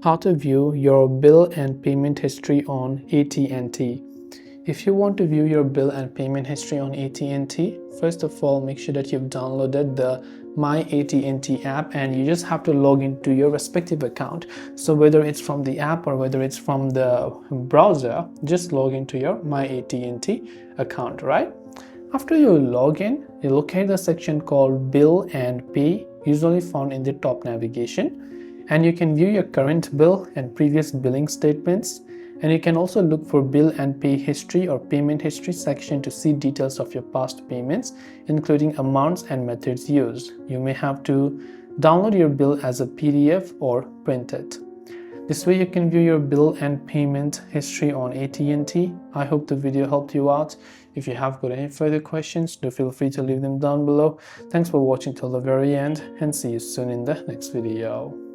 how to view your bill and payment history on AT&T. If you want to view your bill and payment history on AT&T, first of all, make sure that you've downloaded the myAT&T app and you just have to log into your respective account. So whether it's from the app or whether it's from the browser, just log into your myAT&T account, right? After you log in, you locate the section called Bill and Pay, usually found in the top navigation. And you can view your current bill and previous billing statements. And you can also look for bill and pay history or payment history section to see details of your past payments, including amounts and methods used. You may have to download your bill as a PDF or print it. This way you can view your bill and payment history on AT&T. I hope the video helped you out. If you have got any further questions, do feel free to leave them down below. Thanks for watching till the very end and see you soon in the next video.